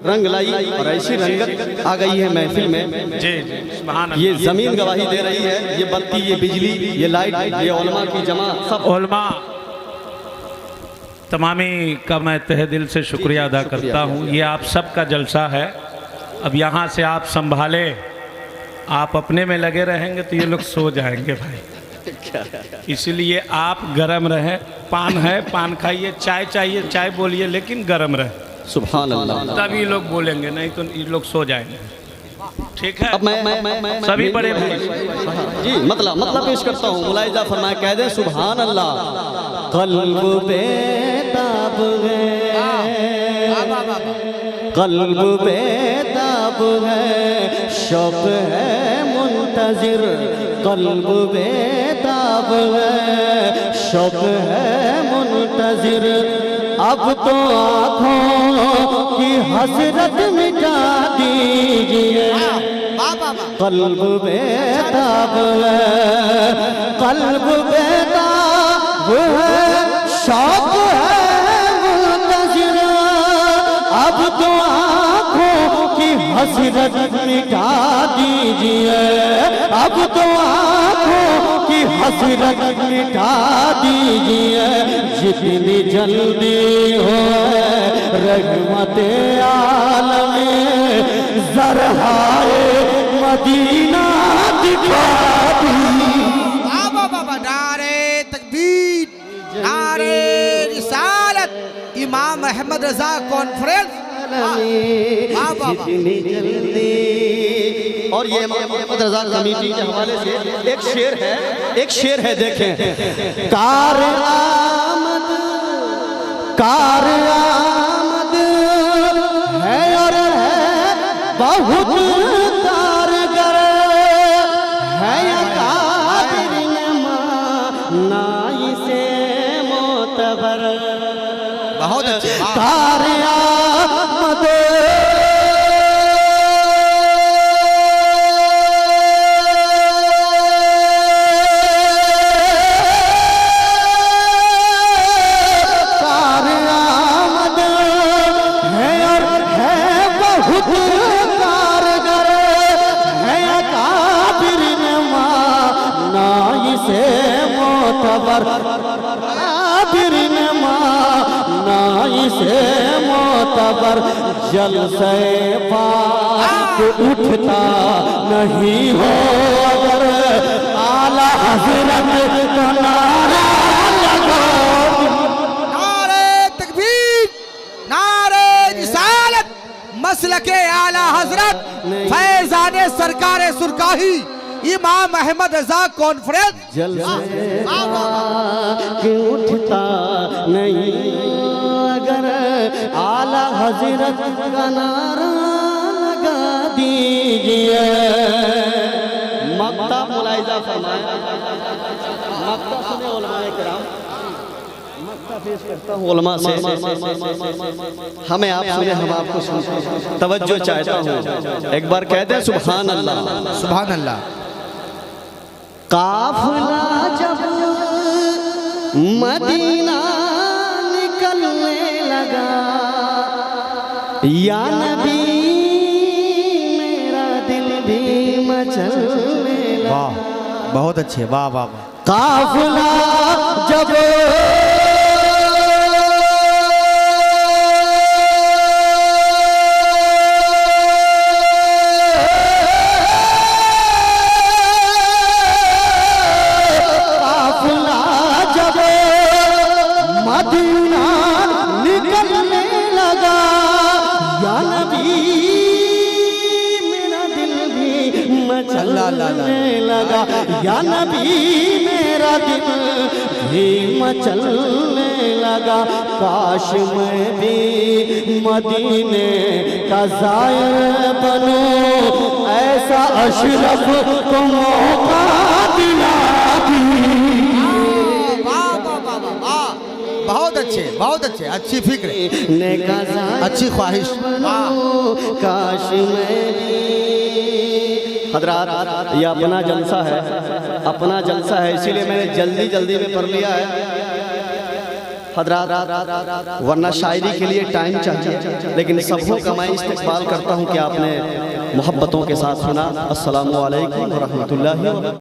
रंग लाई और ऐसी रंगत आ गई है महफिल में। जी सुभान ये अल्लाह। जमीन गवाही दे रही है, ये बत्ती, ये बिजली, ये लाइट, ये उलमा की जमा, सब उलमा तमामी का मैं तहे दिल से शुक्रिया अदा करता हूँ। ये आप सबका जलसा है। अब यहाँ से आप संभाले, आप अपने में लगे रहेंगे तो ये लोग सो जाएंगे भाई। इसलिए आप गरम रहें। पान है, पान खाइए, चाय चाहिए चाय बोलिए, लेकिन गरम रहे। सुभान अल्लाह। तभी लोग बोलेंगे, नहीं तो ये लोग सो जाएंगे। ठीक है। अब मैं सभी बड़े भाई जी मतलब पेश करता हूँ। मुलाइजा फरमाए, कह दे सुभान अल्लाह। कल्ब बेताब है, कल्ब बेताब है, शौक है मुंतजिर। कल्ब बेताब है, शौक है मुंतजिर। अब तो आँखों की हसरत मिटा दीजिए। कल्ब बेताब है, कल्ब बेताब है, शौक है मुंतजिर। अब तो आँखों की हसरत मिटा दीजिए। अब तो आँखों की हसरत मिटा दीजिए। जितनी जल्दी हो रहमते आलम ज़रहाए मदीना दिखा दी। बाबा बाबा नारे तकबीर, नारे रिसालत, इमाम अहमद रजा कॉन्फ्रेंस। जितनी जल्दी। और ये इमाम अहमद रजा कमेटी के हवाले से एक शेर है देखें। कार आमद, कार आमद है और है बहुत कारगर है। कादिर ने माना इसे मोतबर। बहुत अच्छे। कार आमद मोतबर। जल से पाक उठता नहीं हो अगर आला हज़रत का नारा लगाओ। नारे तकबीर, नारे रिसालत, मसलके आला हजरत फैजाने सरकारे सुरकाही इमाम अहमद रजा कॉन्फ्रेंस। जल से पाक उठता नहीं अगर आला हज़रत का नारा लगा दीजिए। मक्ता मुलाइजा फरमाया, मक्ता सुने उलमाए किराम, मक्ता पेश करता हूँ उलमा से। हमें आप सुने, हम आपको सुनते। तवज्जो चाहता हूँ, एक बार कहते हैं सुभान अल्लाह। सुभान अल्लाह। काफिला जब मदीना निकलने लगा, या नबी मेरा दिल भी मचलने लगा। वाह, बहुत अच्छे। वाह वाह वाह। काफिला जब मदीना निकलने लगा, या नबी मेरा दिल भी मचलने लगा। या नबी मेरा दिल भी मचलने लगा। काश मैं भी मदीने का ज़ायर बनूं, ऐसा अशरफ को मौका दिला दी। बहुत अच्छे, बहुत अच्छे। अच्छी फिक्र, अच्छी ख्वाहिश। काश मैं हजरात, ये अपना जलसा है, अपना जलसा है, इसीलिए मैंने जल्दी में पढ़ लिया है। हजरात, वरना शायरी के लिए टाइम चाहिए, लेकिन सबों का मैं इस्तकबाल करता हूँ कि आपने मोहब्बतों के साथ सुना। अस्सलामु अलैकुम व रहमतुल्लाहि व बरकातहू।